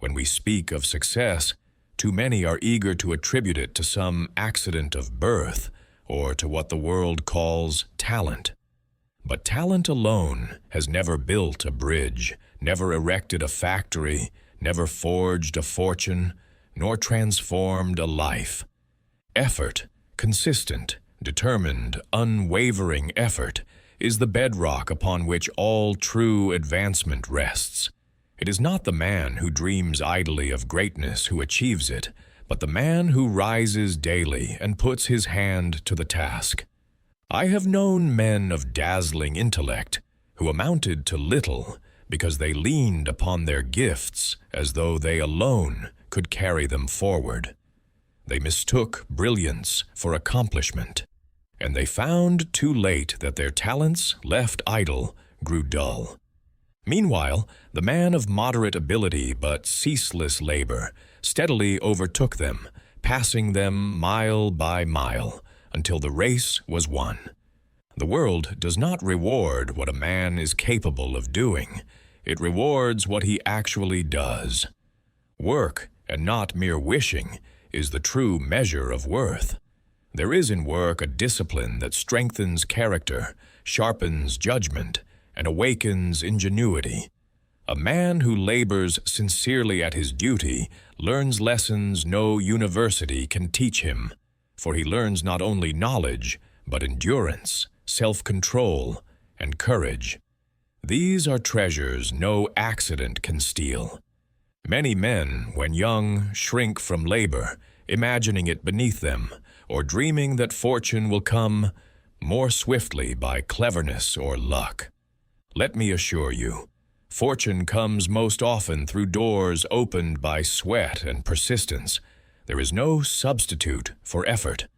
When we speak of success, too many are eager to attribute it to some accident of birth or to what the world calls talent. But talent alone has never built a bridge, never erected a factory, never forged a fortune, nor transformed a life. Effort, consistent, determined, unwavering effort, is the bedrock upon which all true advancement rests. It is not the man who dreams idly of greatness who achieves it, but the man who rises daily and puts his hand to the task. I have known men of dazzling intellect who amounted to little because they leaned upon their gifts as though they alone could carry them forward. They mistook brilliance for accomplishment, and they found too late that their talents, left idle, grew dull. Meanwhile, the man of moderate ability but ceaseless labor steadily overtook them, passing them mile by mile, until the race was won. The world does not reward what a man is capable of doing. It rewards what he actually does. Work, and not mere wishing, is the true measure of worth. There is in work a discipline that strengthens character, sharpens judgment, and awakens ingenuity. A man who labors sincerely at his duty learns lessons no university can teach him, for he learns not only knowledge, but endurance, self-control, and courage. These are treasures no accident can steal. Many men, when young, shrink from labor, imagining it beneath them, or dreaming that fortune will come more swiftly by cleverness or luck. Let me assure you, fortune comes most often through doors opened by sweat and persistence. There is no substitute for effort.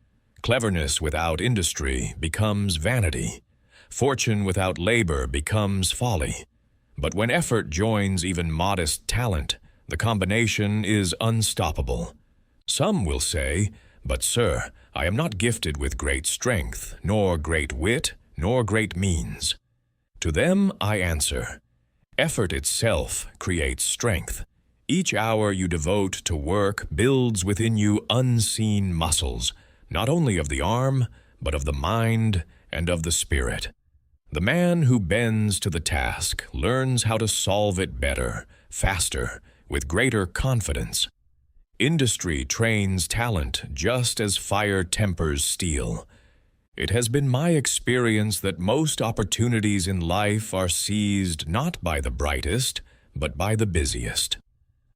Cleverness without industry becomes vanity. Fortune without labor becomes folly. But when effort joins even modest talent, the combination is unstoppable. Some will say, "But sir, I am not gifted with great strength, nor great wit, nor great means." To them I answer, effort itself creates strength. Each hour you devote to work builds within you unseen muscles, not only of the arm, but of the mind and of the spirit. The man who bends to the task learns how to solve it better, faster, with greater confidence. Industry trains talent just as fire tempers steel. It has been my experience that most opportunities in life are seized not by the brightest, but by the busiest.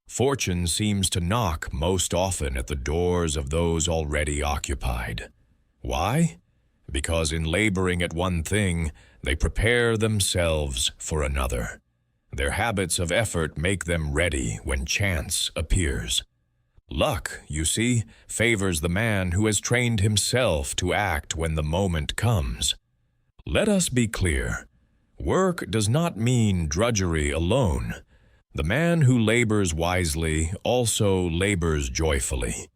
Fortune seems to knock most often at the doors of those already occupied. Why? Because in laboring at one thing, they prepare themselves for another. Their habits of effort make them ready when chance appears. Luck, you see, favors the man who has trained himself to act when the moment comes. Let us be clear. Work does not mean drudgery alone. The man who labors wisely also labors joyfully.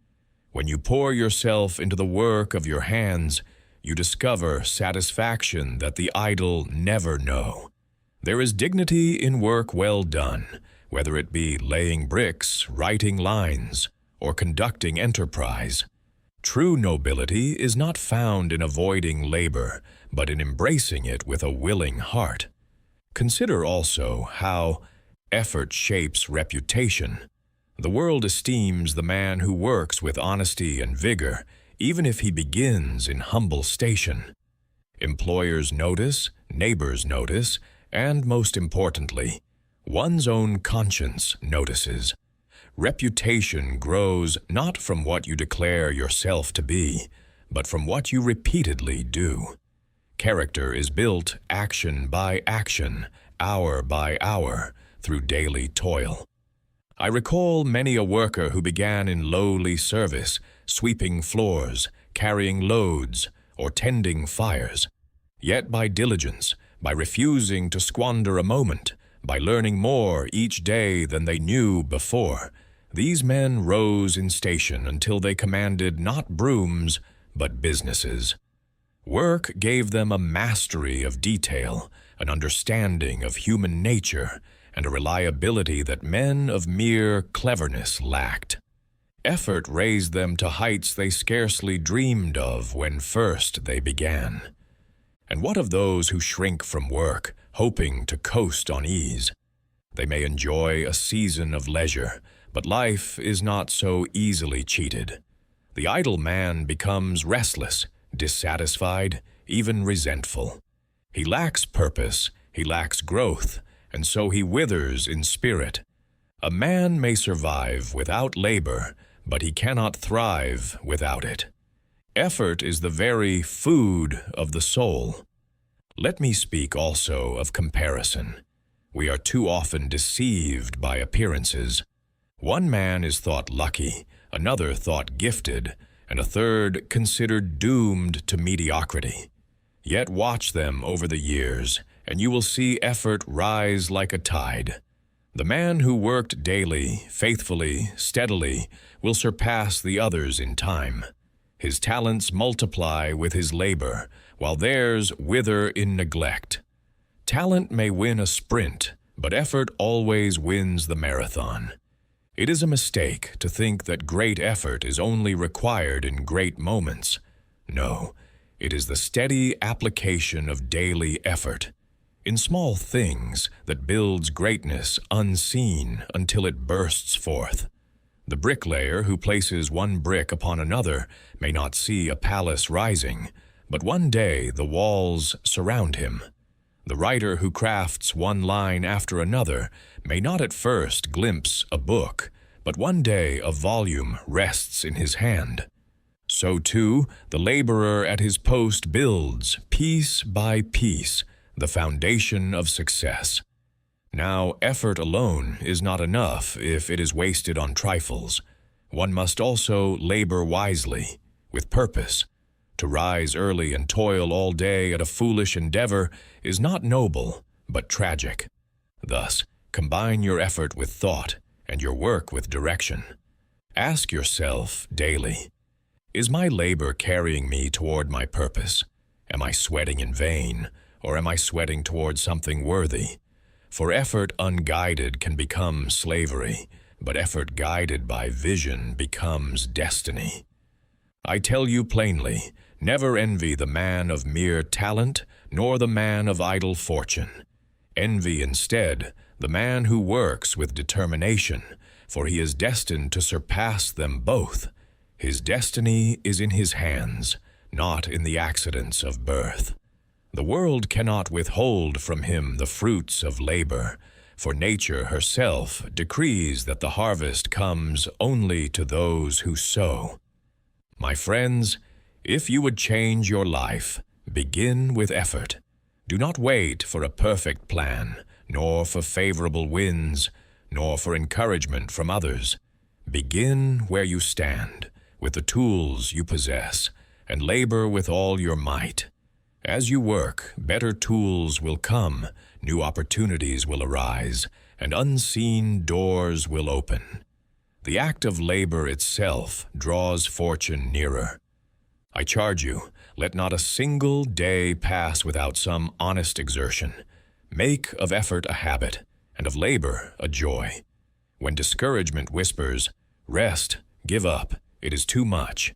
When you pour yourself into the work of your hands, you discover satisfaction that the idle never know. There is dignity in work well done, whether it be laying bricks, writing lines, or conducting enterprise. True nobility is not found in avoiding labor, but in embracing it with a willing heart. Consider also how effort shapes reputation. The world esteems the man who works with honesty and vigor, even if he begins in humble station. Employers notice, neighbors notice, and most importantly, one's own conscience notices. Reputation grows not from what you declare yourself to be, but from what you repeatedly do. Character is built action by action, hour by hour, through daily toil. I recall many a worker who began in lowly service, sweeping floors, carrying loads, or tending fires. Yet by diligence, by refusing to squander a moment, by learning more each day than they knew before, these men rose in station until they commanded not brooms, but businesses. Work gave them a mastery of detail, an understanding of human nature, and a reliability that men of mere cleverness lacked. Effort raised them to heights they scarcely dreamed of when first they began. And what of those who shrink from work, hoping to coast on ease? They may enjoy a season of leisure, but life is not so easily cheated. The idle man becomes restless, dissatisfied, even resentful. He lacks purpose, he lacks growth, and so he withers in spirit. A man may survive without labor, but he cannot thrive without it. Effort is the very food of the soul. Let me speak also of comparison. We are too often deceived by appearances. One man is thought lucky, another thought gifted, and a third considered doomed to mediocrity. Yet watch them over the years, and you will see effort rise like a tide. The man who worked daily, faithfully, steadily, will surpass the others in time. His talents multiply with his labor, while theirs wither in neglect. Talent may win a sprint, but effort always wins the marathon. It is a mistake to think that great effort is only required in great moments. No, it is the steady application of daily effort, in small things, that builds greatness unseen until it bursts forth. The bricklayer who places one brick upon another may not see a palace rising, but one day the walls surround him. The writer who crafts one line after another may not at first glimpse a book, but one day a volume rests in his hand. So too, the laborer at his post builds, piece by piece, the foundation of success. Now, effort alone is not enough if it is wasted on trifles. One must also labor wisely, with purpose. To rise early and toil all day at a foolish endeavor is not noble, but tragic. Thus, combine your effort with thought and your work with direction. Ask yourself daily, is my labor carrying me toward my purpose? Am I sweating in vain, or am I sweating toward something worthy? For effort unguided can become slavery, but effort guided by vision becomes destiny. I tell you plainly, never envy the man of mere talent, nor the man of idle fortune. Envy instead the man who works with determination, for he is destined to surpass them both. His destiny is in his hands, not in the accidents of birth. The world cannot withhold from him the fruits of labor, for nature herself decrees that the harvest comes only to those who sow. My friends, if you would change your life, begin with effort. Do not wait for a perfect plan, nor for favorable winds, nor for encouragement from others. Begin where you stand, with the tools you possess, and labor with all your might. As you work, better tools will come, new opportunities will arise, and unseen doors will open. The act of labor itself draws fortune nearer. I charge you, let not a single day pass without some honest exertion. Make of effort a habit, and of labor a joy. When discouragement whispers, "Rest, give up, it is too much,"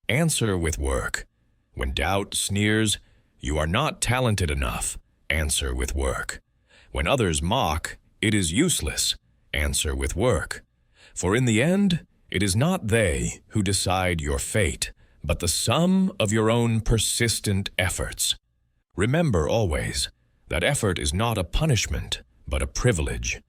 answer with work. When doubt sneers, "You are not talented enough," answer with work. When others mock, "It is useless," answer with work. For in the end, it is not they who decide your fate, but the sum of your own persistent efforts. Remember always that effort is not a punishment, but a privilege.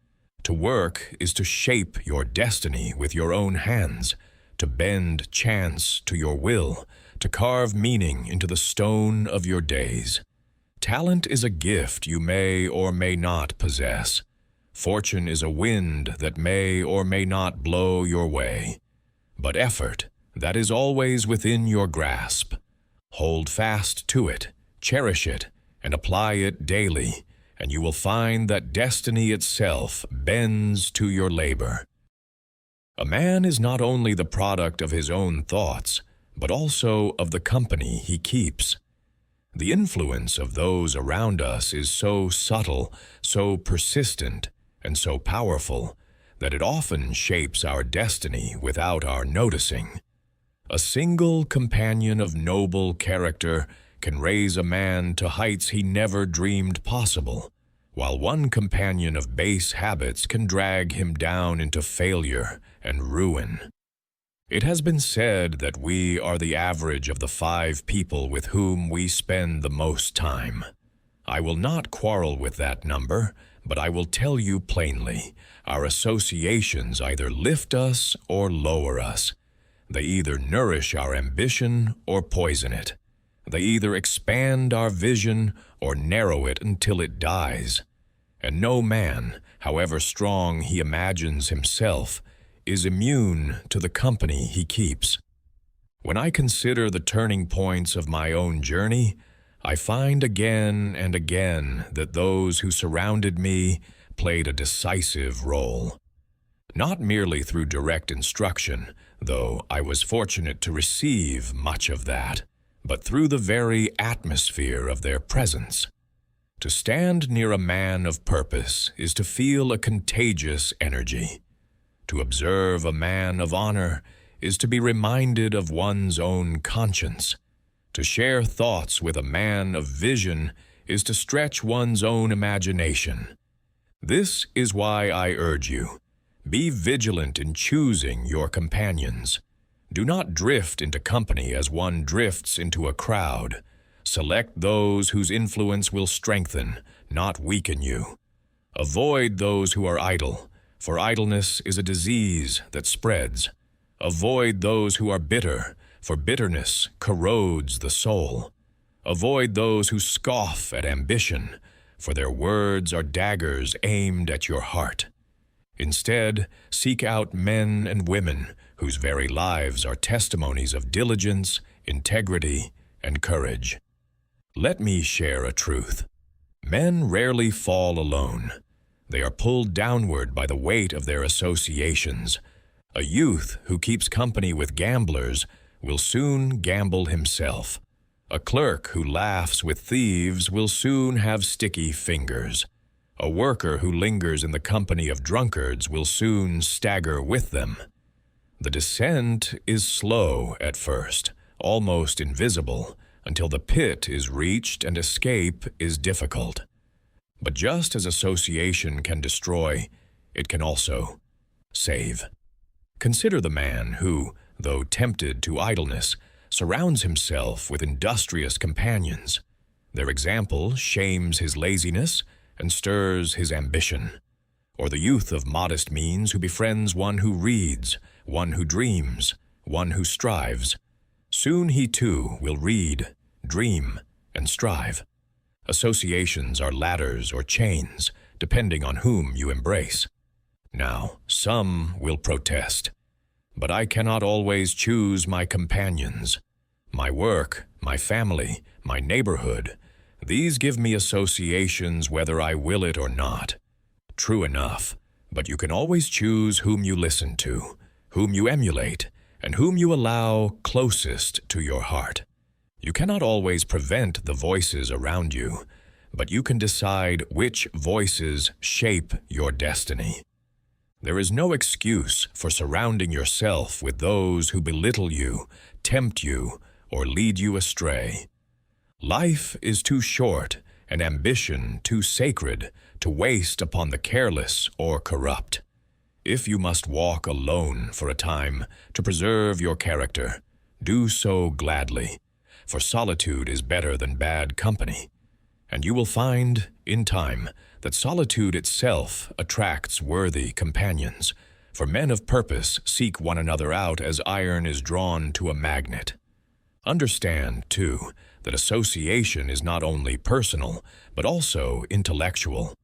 To work is to shape your destiny with your own hands, to bend chance to your will, to carve meaning into the stone of your days. Talent is a gift you may or may not possess. Fortune is a wind that may or may not blow your way. But effort, that is always within your grasp. Hold fast to it, cherish it, and apply it daily, and you will find that destiny itself bends to your labor. A man is not only the product of his own thoughts, but also of the company he keeps. The influence of those around us is so subtle, so persistent, and so powerful that it often shapes our destiny without our noticing. A single companion of noble character can raise a man to heights he never dreamed possible, while one companion of base habits can drag him down into failure and ruin. It has been said that we are the average of the 5 people with whom we spend the most time. I will not quarrel with that number, but I will tell you plainly, our associations either lift us or lower us. They either nourish our ambition or poison it. They either expand our vision or narrow it until it dies. And no man, however strong he imagines himself, is immune to the company he keeps. When I consider the turning points of my own journey, I find again and again that those who surrounded me played a decisive role. Not merely through direct instruction, though I was fortunate to receive much of that, but through the very atmosphere of their presence. To stand near a man of purpose is to feel a contagious energy. To observe a man of honor is to be reminded of one's own conscience. To share thoughts with a man of vision is to stretch one's own imagination. This is why I urge you, be vigilant in choosing your companions. Do not drift into company as one drifts into a crowd. Select those whose influence will strengthen, not weaken you. Avoid those who are idle, for idleness is a disease that spreads. Avoid those who are bitter, for bitterness corrodes the soul. Avoid those who scoff at ambition, for their words are daggers aimed at your heart. Instead, seek out men and women whose very lives are testimonies of diligence, integrity, and courage. Let me share a truth. Men rarely fall alone. They are pulled downward by the weight of their associations. A youth who keeps company with gamblers will soon gamble himself. A clerk who laughs with thieves will soon have sticky fingers. A worker who lingers in the company of drunkards will soon stagger with them. The descent is slow at first, almost invisible, until the pit is reached and escape is difficult. But just as association can destroy, it can also save. Consider the man who, though tempted to idleness, surrounds himself with industrious companions. Their example shames his laziness and stirs his ambition. Or the youth of modest means who befriends one who reads, one who dreams, one who strives. Soon he too will read, dream, and strive. Associations are ladders or chains, depending on whom you embrace. Now, some will protest, but I cannot always choose my companions. My work, my family, my neighborhood, these give me associations whether I will it or not. True enough, but you can always choose whom you listen to, whom you emulate, and whom you allow closest to your heart. You cannot always prevent the voices around you, but you can decide which voices shape your destiny. There is no excuse for surrounding yourself with those who belittle you, tempt you, or lead you astray. Life is too short and ambition too sacred to waste upon the careless or corrupt. If you must walk alone for a time to preserve your character, do so gladly, for solitude is better than bad company. And you will find, in time, that solitude itself attracts worthy companions, for men of purpose seek one another out as iron is drawn to a magnet. Understand, too, that association is not only personal, but also intellectual.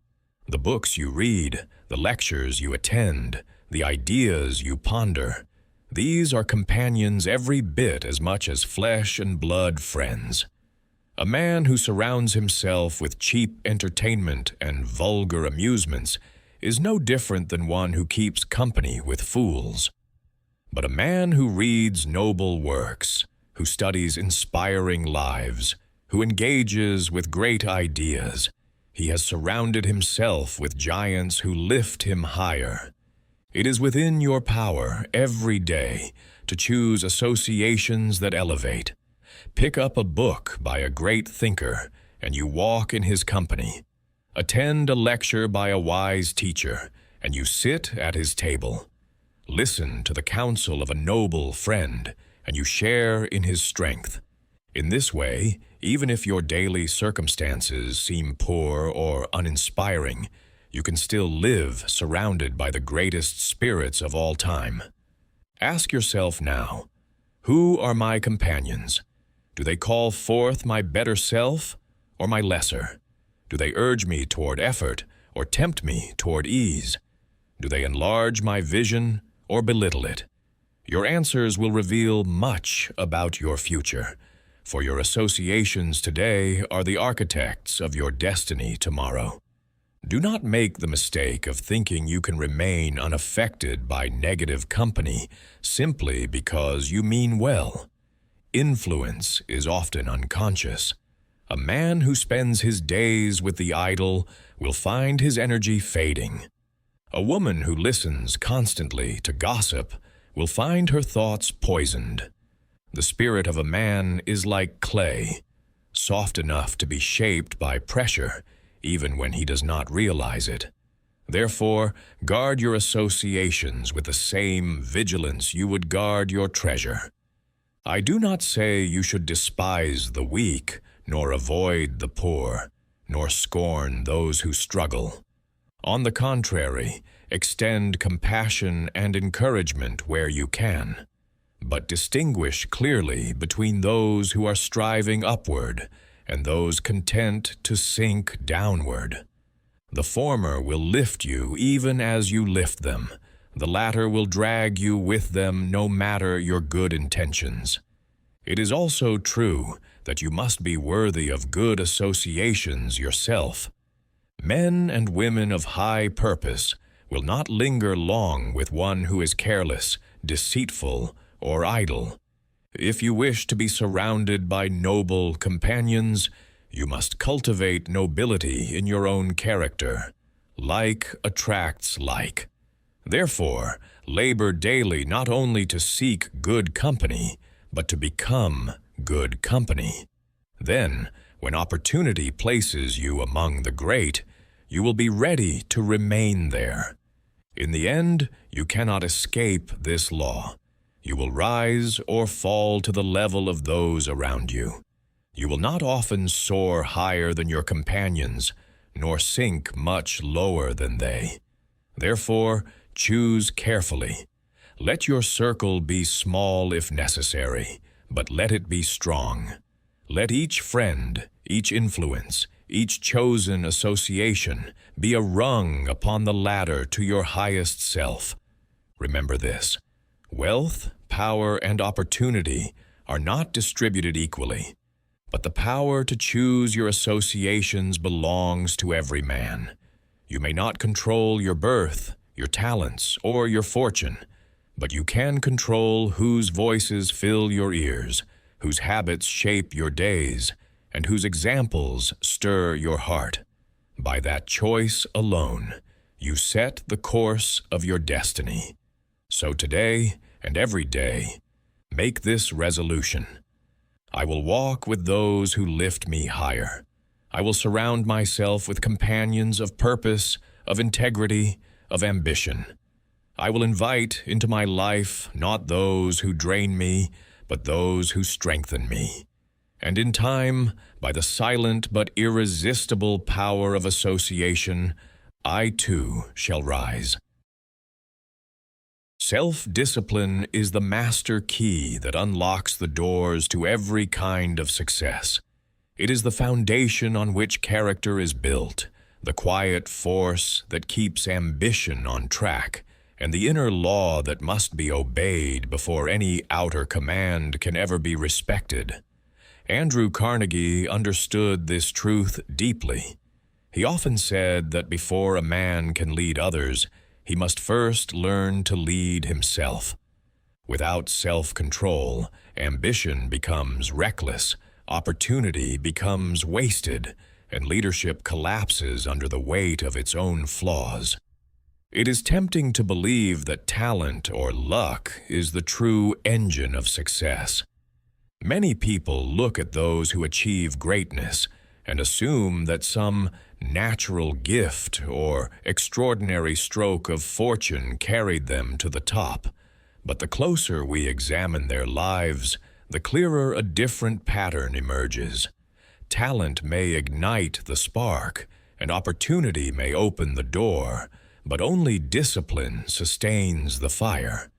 The books you read, the lectures you attend, the ideas you ponder, these are companions every bit as much as flesh and blood friends. A man who surrounds himself with cheap entertainment and vulgar amusements is no different than one who keeps company with fools. But a man who reads noble works, who studies inspiring lives, who engages with great ideas, He has surrounded himself with giants who lift him higher. It is within your power every day to choose associations that elevate. Pick up a book by a great thinker, and you walk in his company. Attend a lecture by a wise teacher, and you sit at his table. Listen to the counsel of a noble friend, and you share in his strength. In this way, even if your daily circumstances seem poor or uninspiring, you can still live surrounded by the greatest spirits of all time. Ask yourself now, who are my companions? Do they call forth my better self or my lesser? Do they urge me toward effort or tempt me toward ease? Do they enlarge my vision or belittle it? Your answers will reveal much about your future, for your associations today are the architects of your destiny tomorrow. Do not make the mistake of thinking you can remain unaffected by negative company simply because you mean well. Influence is often unconscious. A man who spends his days with the idle will find his energy fading. A woman who listens constantly to gossip will find her thoughts poisoned. The spirit of a man is like clay, soft enough to be shaped by pressure, even when he does not realize it. Therefore, guard your associations with the same vigilance you would guard your treasure. I do not say you should despise the weak, nor avoid the poor, nor scorn those who struggle. On the contrary, extend compassion and encouragement where you can, but distinguish clearly between those who are striving upward and those content to sink downward. The former will lift you even as you lift them. The latter will drag you with them no matter your good intentions. It is also true that you must be worthy of good associations yourself. Men and women of high purpose will not linger long with one who is careless, deceitful, or idle. If you wish to be surrounded by noble companions, you must cultivate nobility in your own character. Like attracts like. Therefore, labor daily not only to seek good company, but to become good company. Then, when opportunity places you among the great, you will be ready to remain there. In the end, you cannot escape this law. You will rise or fall to the level of those around you. You will not often soar higher than your companions, nor sink much lower than they. Therefore, choose carefully. Let your circle be small if necessary, but let it be strong. Let each friend, each influence, each chosen association be a rung upon the ladder to your highest self. Remember this: wealth, power, and opportunity are not distributed equally, but the power to choose your associations belongs to every man. You may not control your birth, your talents, or your fortune, but you can control whose voices fill your ears, whose habits shape your days, and whose examples stir your heart. By that choice alone, you set the course of your destiny. So today and every day, make this resolution: I will walk with those who lift me higher. I will surround myself with companions of purpose, of integrity, of ambition. I will invite into my life not those who drain me, but those who strengthen me. And in time, by the silent but irresistible power of association, I too shall rise. Self-discipline is the master key that unlocks the doors to every kind of success. It is the foundation on which character is built, the quiet force that keeps ambition on track, and the inner law that must be obeyed before any outer command can ever be respected. Andrew Carnegie understood this truth deeply. He often said that before a man can lead others, he must first learn to lead himself. Without self-control, ambition becomes reckless, opportunity becomes wasted, and leadership collapses under the weight of its own flaws. It is tempting to believe that talent or luck is the true engine of success. Many people look at those who achieve greatness and assume that some natural gift or extraordinary stroke of fortune carried them to the top. But the closer we examine their lives, the clearer a different pattern emerges. Talent may ignite the spark, and opportunity may open the door, but only discipline sustains the fire.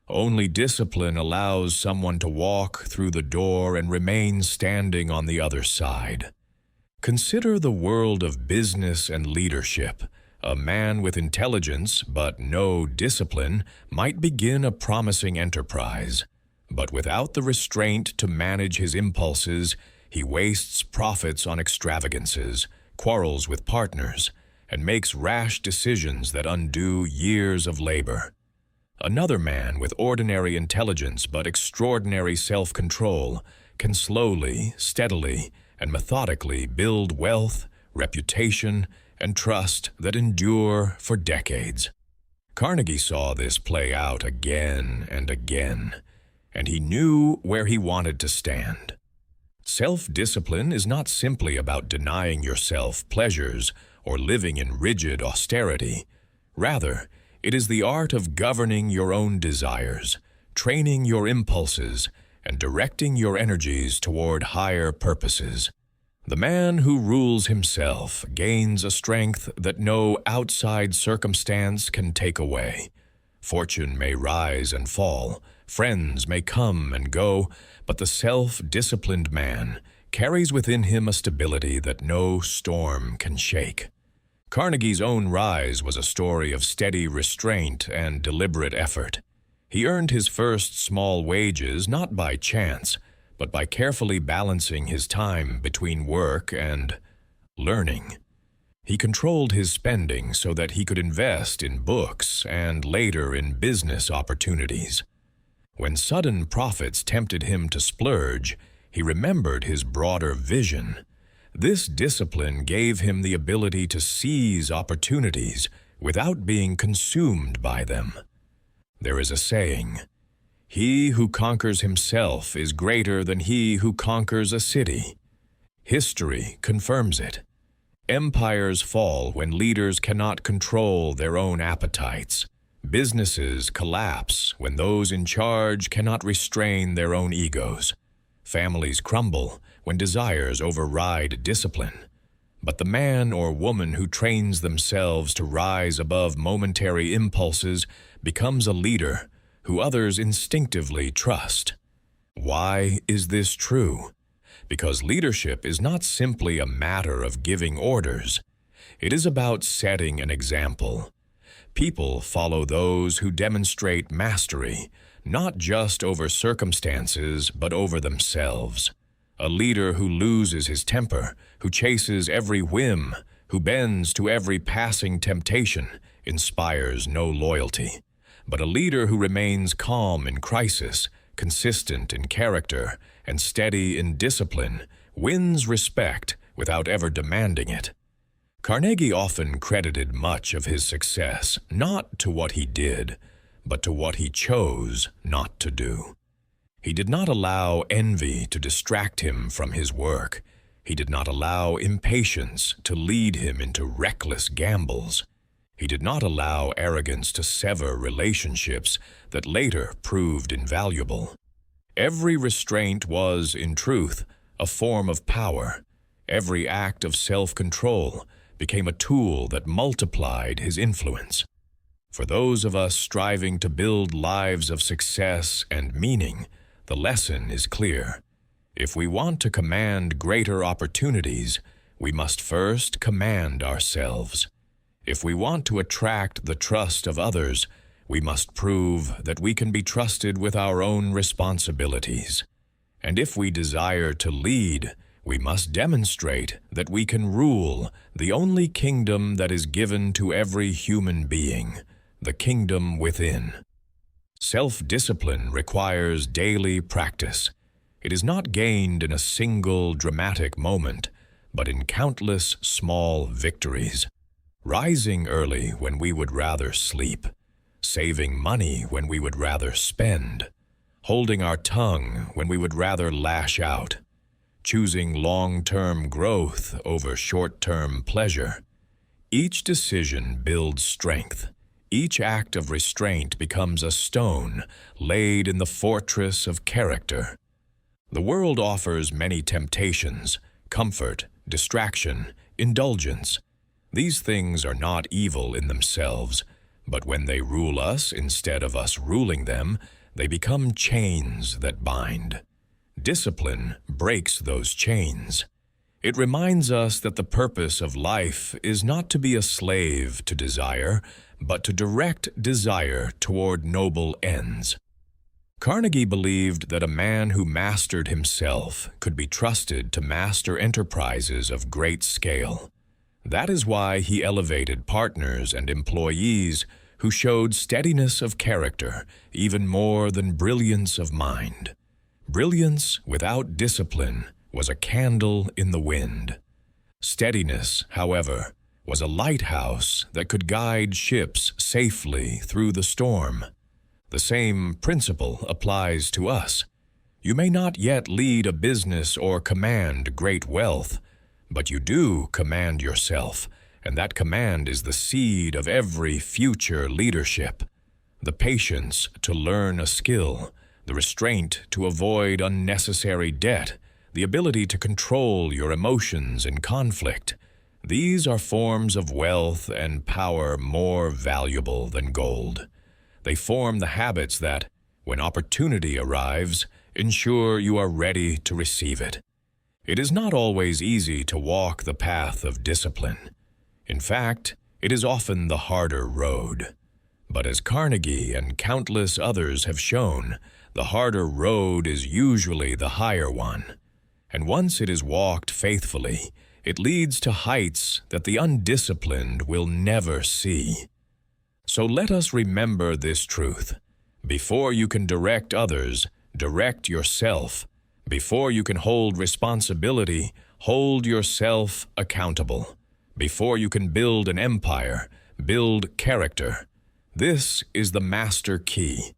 Only discipline allows someone to walk through the door and remain standing on the other side. Consider the world of business and leadership. A man with intelligence but no discipline might begin a promising enterprise, but without the restraint to manage his impulses, he wastes profits on extravagances, quarrels with partners, and makes rash decisions that undo years of labor. Another man with ordinary intelligence but extraordinary self-control can slowly, steadily, and methodically build wealth, reputation, and trust that endure for decades. Carnegie saw this play out again and again, and he knew where he wanted to stand. Self-discipline is not simply about denying yourself pleasures or living in rigid austerity. Rather, it is the art of governing your own desires, training your impulses, and directing your energies toward higher purposes. The man who rules himself gains a strength that no outside circumstance can take away. Fortune may rise and fall, friends may come and go, but the self-disciplined man carries within him a stability that no storm can shake. Carnegie's own rise was a story of steady restraint and deliberate effort. He earned his first small wages not by chance, but by carefully balancing his time between work and learning. He controlled his spending so that he could invest in books and later in business opportunities. When sudden profits tempted him to splurge, he remembered his broader vision. This discipline gave him the ability to seize opportunities without being consumed by them. There is a saying, "He who conquers himself is greater than he who conquers a city." History confirms it. Empires fall when leaders cannot control their own appetites. Businesses collapse when those in charge cannot restrain their own egos. Families crumble when desires override discipline. But the man or woman who trains themselves to rise above momentary impulses becomes a leader who others instinctively trust. Why is this true? Because leadership is not simply a matter of giving orders. It is about setting an example. People follow those who demonstrate mastery, not just over circumstances, but over themselves. A leader who loses his temper, who chases every whim, who bends to every passing temptation, inspires no loyalty. But a leader who remains calm in crisis, consistent in character, and steady in discipline wins respect without ever demanding it. Carnegie often credited much of his success not to what he did, but to what he chose not to do. He did not allow envy to distract him from his work. He did not allow impatience to lead him into reckless gambles. He did not allow arrogance to sever relationships that later proved invaluable. Every restraint was, in truth, a form of power. Every act of self-control became a tool that multiplied his influence. For those of us striving to build lives of success and meaning, the lesson is clear. If we want to command greater opportunities, we must first command ourselves. If we want to attract the trust of others, we must prove that we can be trusted with our own responsibilities. And if we desire to lead, we must demonstrate that we can rule the only kingdom that is given to every human being, the kingdom within. Self-discipline requires daily practice. It is not gained in a single dramatic moment, but in countless small victories. Rising early when we would rather sleep, saving money when we would rather spend, holding our tongue when we would rather lash out, choosing long-term growth over short-term pleasure. Each decision builds strength. Each act of restraint becomes a stone laid in the fortress of character. The world offers many temptations, comfort, distraction, indulgence. These things are not evil in themselves, but when they rule us instead of us ruling them, they become chains that bind. Discipline breaks those chains. It reminds us that the purpose of life is not to be a slave to desire, but to direct desire toward noble ends. Carnegie believed that a man who mastered himself could be trusted to master enterprises of great scale. That is why he elevated partners and employees who showed steadiness of character even more than brilliance of mind. Brilliance without discipline was a candle in the wind. Steadiness, however, was a lighthouse that could guide ships safely through the storm. The same principle applies to us. You may not yet lead a business or command great wealth, but you do command yourself, and that command is the seed of every future leadership. The patience to learn a skill, the restraint to avoid unnecessary debt, the ability to control your emotions in conflict. These are forms of wealth and power more valuable than gold. They form the habits that, when opportunity arrives, ensure you are ready to receive it. It is not always easy to walk the path of discipline. In fact, it is often the harder road. But as Carnegie and countless others have shown, the harder road is usually the higher one. And once it is walked faithfully, it leads to heights that the undisciplined will never see. So let us remember this truth. Before you can direct others, direct yourself. Before you can hold responsibility, hold yourself accountable. Before you can build an empire, build character. This is the master key.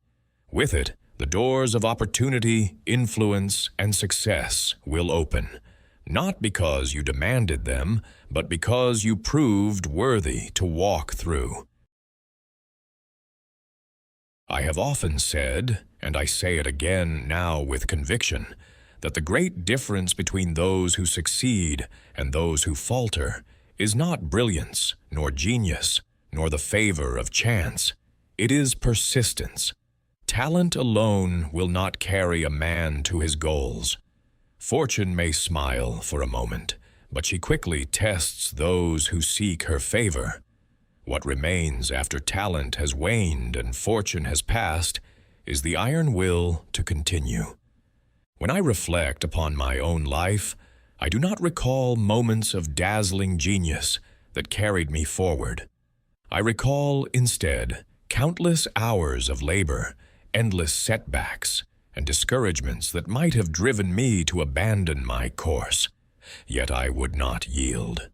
With it, the doors of opportunity, influence, and success will open. Not because you demanded them, but because you proved worthy to walk through. I have often said, and I say it again now with conviction, that the great difference between those who succeed and those who falter is not brilliance, nor genius, nor the favor of chance. It is persistence. Talent alone will not carry a man to his goals. Fortune may smile for a moment, but she quickly tests those who seek her favor. What remains after talent has waned and fortune has passed is the iron will to continue. When I reflect upon my own life, I do not recall moments of dazzling genius that carried me forward. I recall, instead, countless hours of labor, endless setbacks, and discouragements that might have driven me to abandon my course. Yet I would not yield.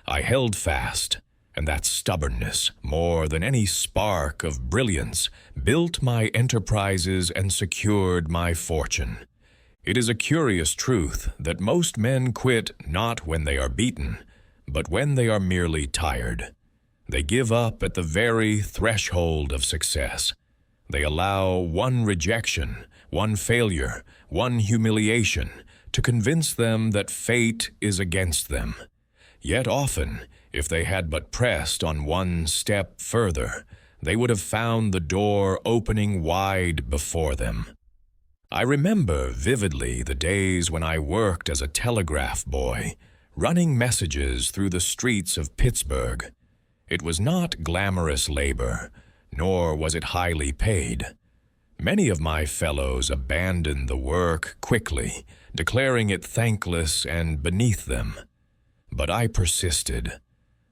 I held fast, and that stubbornness, more than any spark of brilliance, built my enterprises and secured my fortune. It is a curious truth that most men quit not when they are beaten, but when they are merely tired. They give up at the very threshold of success. They allow one rejection, one failure, one humiliation to convince them that fate is against them. Yet often, if they had but pressed on one step further, they would have found the door opening wide before them. I remember vividly the days when I worked as a telegraph boy, running messages through the streets of Pittsburgh. It was not glamorous labor, nor was it highly paid. Many of my fellows abandoned the work quickly, declaring it thankless and beneath them. But I persisted.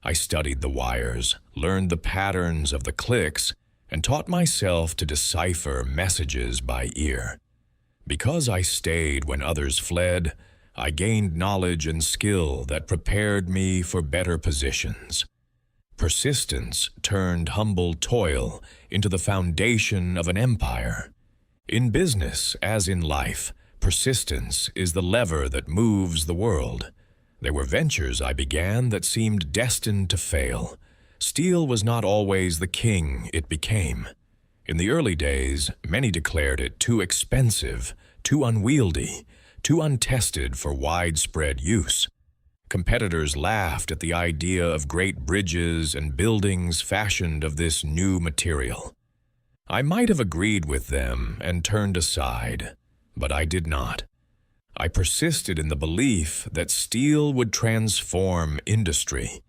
I studied the wires, learned the patterns of the clicks, and taught myself to decipher messages by ear. Because I stayed when others fled, I gained knowledge and skill that prepared me for better positions. Persistence turned humble toil into the foundation of an empire. In business, as in life, persistence is the lever that moves the world. There were ventures I began that seemed destined to fail. Steel was not always the king it became. In the early days, many declared it too expensive, too unwieldy, too untested for widespread use. Competitors laughed at the idea of great bridges and buildings fashioned of this new material. I might have agreed with them and turned aside, but I did not. I persisted in the belief that steel would transform industry,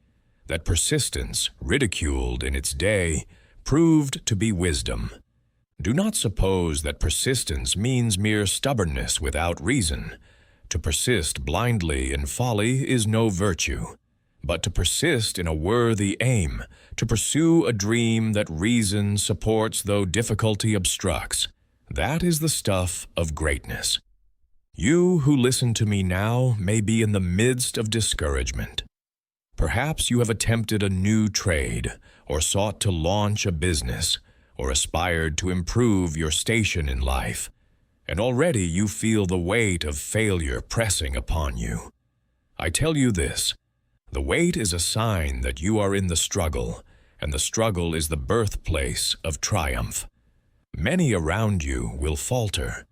that persistence, ridiculed in its day, proved to be wisdom. Do not suppose that persistence means mere stubbornness without reason. To persist blindly in folly is no virtue, but to persist in a worthy aim, to pursue a dream that reason supports though difficulty obstructs, that is the stuff of greatness. You who listen to me now may be in the midst of discouragement. Perhaps you have attempted a new trade, or sought to launch a business, or aspired to improve your station in life, and already you feel the weight of failure pressing upon you. I tell you this, the weight is a sign that you are in the struggle, and the struggle is the birthplace of triumph. Many around you will falter.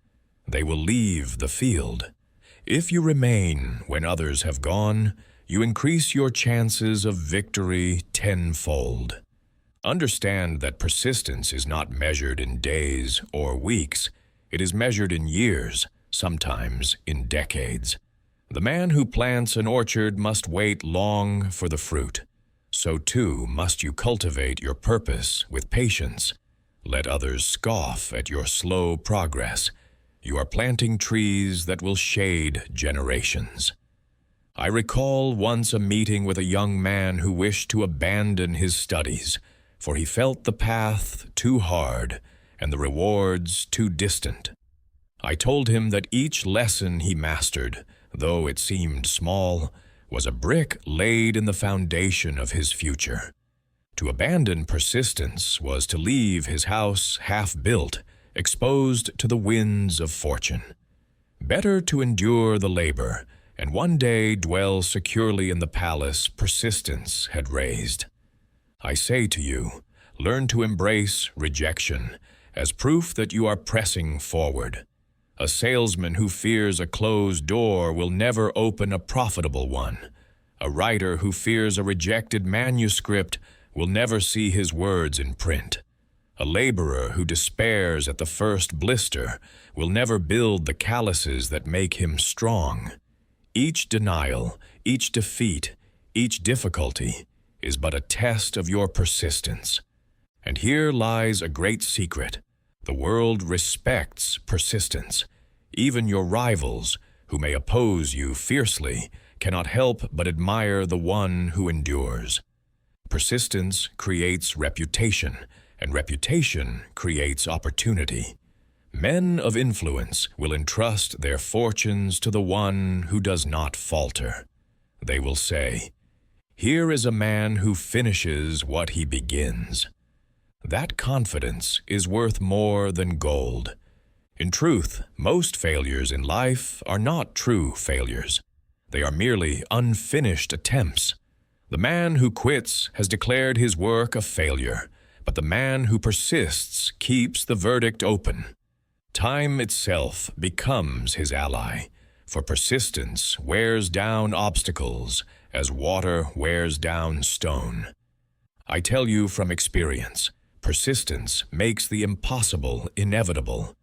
They will leave the field. If you remain when others have gone, you increase your chances of victory tenfold. Understand that persistence is not measured in days or weeks. It is measured in years, sometimes in decades. The man who plants an orchard must wait long for the fruit. So too must you cultivate your purpose with patience. Let others scoff at your slow progress. You are planting trees that will shade generations. I recall once a meeting with a young man who wished to abandon his studies, for he felt the path too hard and the rewards too distant. I told him that each lesson he mastered, though it seemed small, was a brick laid in the foundation of his future. To abandon persistence was to leave his house half-built, exposed to the winds of fortune. Better to endure the labor, and one day dwell securely in the palace persistence had raised. I say to you, learn to embrace rejection as proof that you are pressing forward. A salesman who fears a closed door will never open a profitable one. A writer who fears a rejected manuscript will never see his words in print. A laborer who despairs at the first blister will never build the calluses that make him strong. Each denial, each defeat, each difficulty is but a test of your persistence. And here lies a great secret. The world respects persistence. Even your rivals, who may oppose you fiercely, cannot help but admire the one who endures. Persistence creates reputation, and reputation creates opportunity. Men of influence will entrust their fortunes to the one who does not falter. They will say, "Here is a man who finishes what he begins." That confidence is worth more than gold. In truth, most failures in life are not true failures. They are merely unfinished attempts. The man who quits has declared his work a failure, but the man who persists keeps the verdict open. Time itself becomes his ally, for persistence wears down obstacles as water wears down stone. I tell you from experience, persistence makes the impossible inevitable.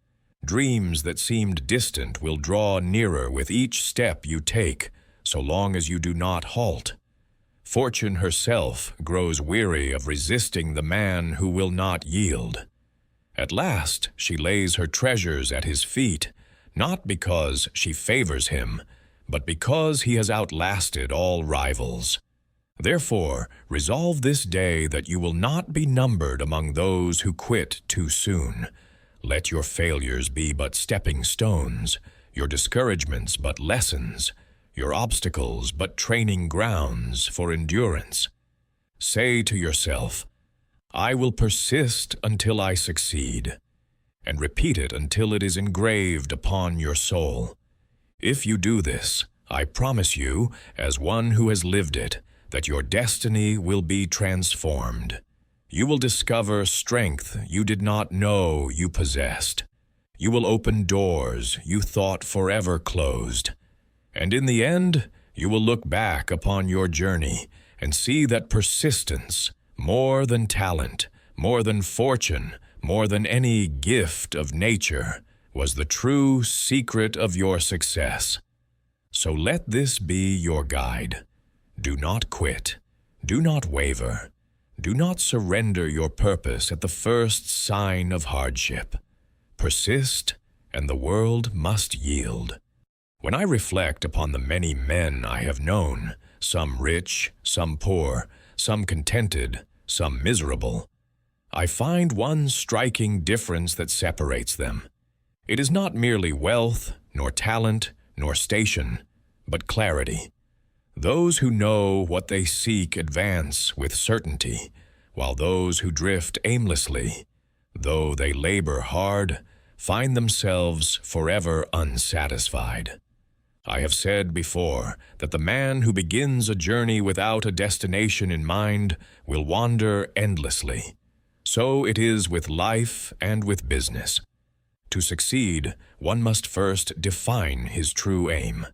Dreams that seemed distant will draw nearer with each step you take, so long as you do not halt. Fortune herself grows weary of resisting the man who will not yield. At last she lays her treasures at his feet, not because she favors him, but because he has outlasted all rivals. Therefore, resolve this day that you will not be numbered among those who quit too soon. Let your failures be but stepping stones, your discouragements but lessons, your obstacles but training grounds for endurance. Say to yourself, I will persist until I succeed, and repeat it until it is engraved upon your soul. If you do this, I promise you, as one who has lived it, that your destiny will be transformed. You will discover strength you did not know you possessed. You will open doors you thought forever closed. And in the end, you will look back upon your journey and see that persistence, more than talent, more than fortune, more than any gift of nature, was the true secret of your success. So let this be your guide. Do not quit. Do not waver. Do not surrender your purpose at the first sign of hardship. Persist, and the world must yield. When I reflect upon the many men I have known, some rich, some poor, some contented, some miserable, I find one striking difference that separates them. It is not merely wealth, nor talent, nor station, but clarity. Those who know what they seek advance with certainty, while those who drift aimlessly, though they labor hard, find themselves forever unsatisfied. I have said before that the man who begins a journey without a destination in mind will wander endlessly. So it is with life and with business. To succeed, one must first define his true aim.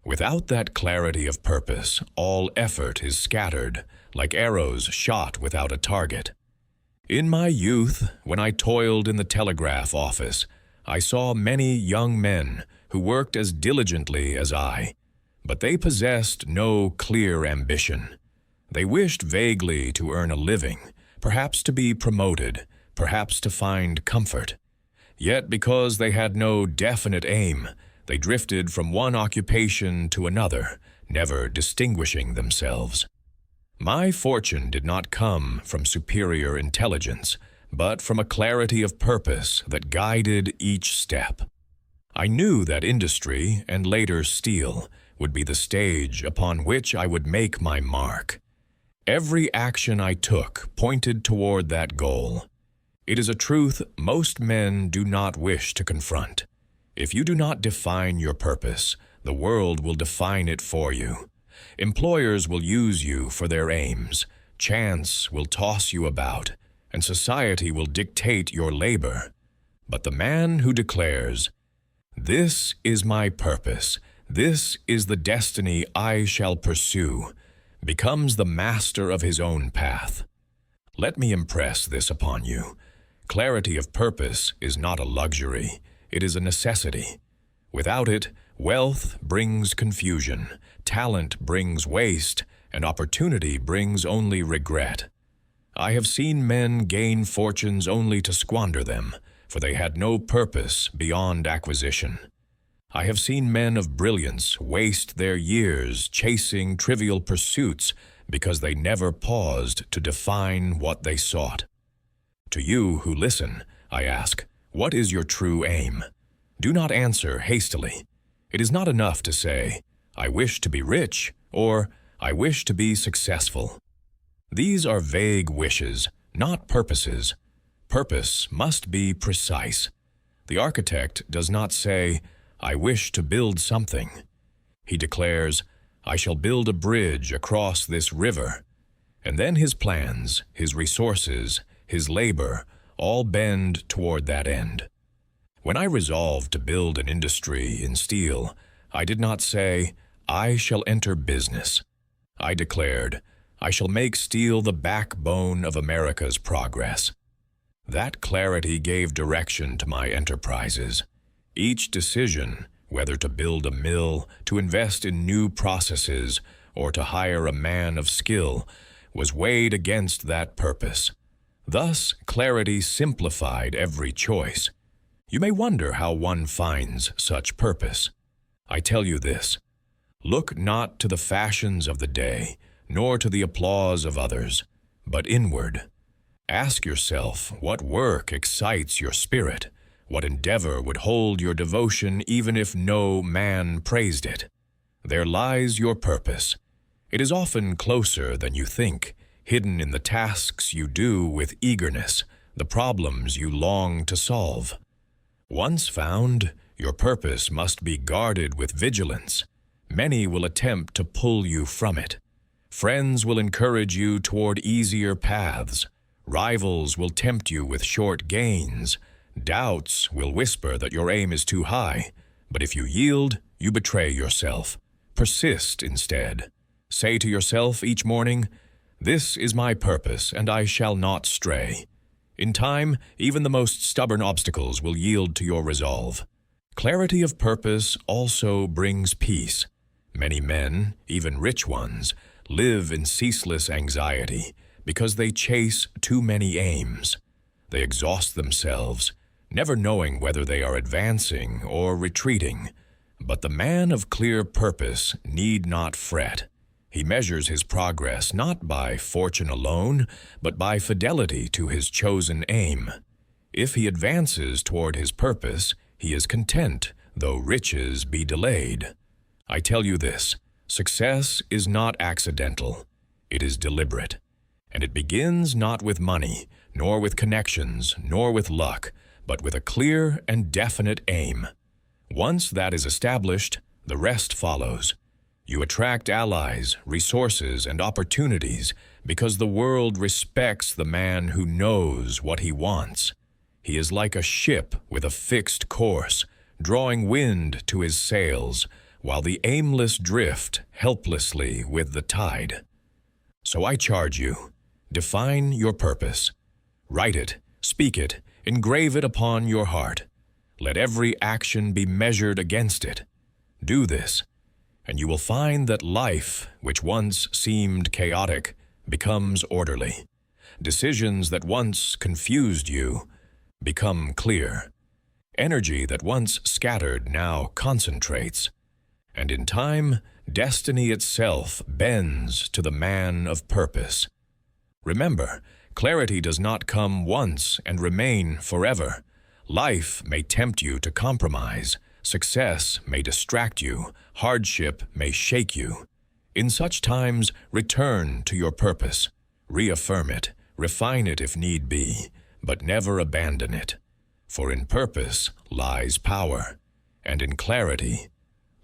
Without that clarity of purpose, all effort is scattered, like arrows shot without a target. In my youth, when I toiled in the telegraph office, I saw many young men who worked as diligently as I, but they possessed no clear ambition. They wished vaguely to earn a living, perhaps to be promoted, perhaps to find comfort. Yet because they had no definite aim, they drifted from one occupation to another, never distinguishing themselves. My fortune did not come from superior intelligence, but from a clarity of purpose that guided each step. I knew that industry, and later steel, would be the stage upon which I would make my mark. Every action I took pointed toward that goal. It is a truth most men do not wish to confront. If you do not define your purpose, the world will define it for you. Employers will use you for their aims. Chance will toss you about, and society will dictate your labor. But the man who declares, "This is my purpose, this is the destiny I shall pursue," becomes the master of his own path. Let me impress this upon you. Clarity of purpose is not a luxury, it is a necessity. Without it, wealth brings confusion, talent brings waste, and opportunity brings only regret. I have seen men gain fortunes only to squander them, for they had no purpose beyond acquisition. I have seen men of brilliance waste their years chasing trivial pursuits because they never paused to define what they sought. To you who listen, I ask, what is your true aim? Do not answer hastily. It is not enough to say, "I wish to be rich," or "I wish to be successful." These are vague wishes, not purposes. Purpose must be precise. The architect does not say, "I wish to build something." He declares, "I shall build a bridge across this river." And then his plans, his resources, his labor, all bend toward that end. When I resolved to build an industry in steel, I did not say, "I shall enter business." I declared, "I shall make steel the backbone of America's progress." That clarity gave direction to my enterprises. Each decision, whether to build a mill, to invest in new processes, or to hire a man of skill, was weighed against that purpose. Thus, clarity simplified every choice. You may wonder how one finds such purpose. I tell you this: look not to the fashions of the day, nor to the applause of others, but inward. Ask yourself what work excites your spirit, what endeavor would hold your devotion even if no man praised it. There lies your purpose. It is often closer than you think, hidden in the tasks you do with eagerness, the problems you long to solve. Once found, your purpose must be guarded with vigilance. Many will attempt to pull you from it. Friends will encourage you toward easier paths. Rivals will tempt you with short gains. Doubts will whisper that your aim is too high. But if you yield, you betray yourself. Persist instead. Say to yourself each morning, "This is my purpose, and I shall not stray." In time, even the most stubborn obstacles will yield to your resolve. Clarity of purpose also brings peace. Many men, even rich ones, live in ceaseless anxiety because they chase too many aims. They exhaust themselves, never knowing whether they are advancing or retreating. But the man of clear purpose need not fret. He measures his progress not by fortune alone, but by fidelity to his chosen aim. If he advances toward his purpose, he is content, though riches be delayed. I tell you this, success is not accidental. It is deliberate. And it begins not with money, nor with connections, nor with luck, but with a clear and definite aim. Once that is established, the rest follows. You attract allies, resources, and opportunities because the world respects the man who knows what he wants. He is like a ship with a fixed course, drawing wind to his sails, while the aimless drift helplessly with the tide. So I charge you, define your purpose. Write it, speak it, engrave it upon your heart. Let every action be measured against it. Do this, and you will find that life, which once seemed chaotic, becomes orderly. Decisions that once confused you become clear. Energy that once scattered now concentrates. And in time, destiny itself bends to the man of purpose. Remember, clarity does not come once and remain forever. Life may tempt you to compromise. Success may distract you, hardship may shake you. In such times, return to your purpose. Reaffirm it, refine it if need be, but never abandon it. For in purpose lies power, and in clarity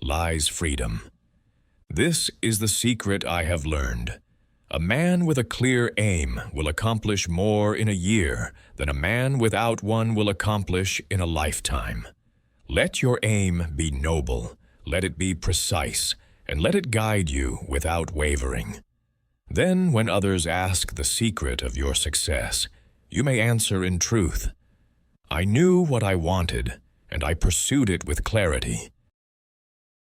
lies freedom. This is the secret I have learned. A man with a clear aim will accomplish more in a year than a man without one will accomplish in a lifetime. Let your aim be noble, let it be precise, and let it guide you without wavering. Then, when others ask the secret of your success, you may answer in truth, "I knew what I wanted, and I pursued it with clarity.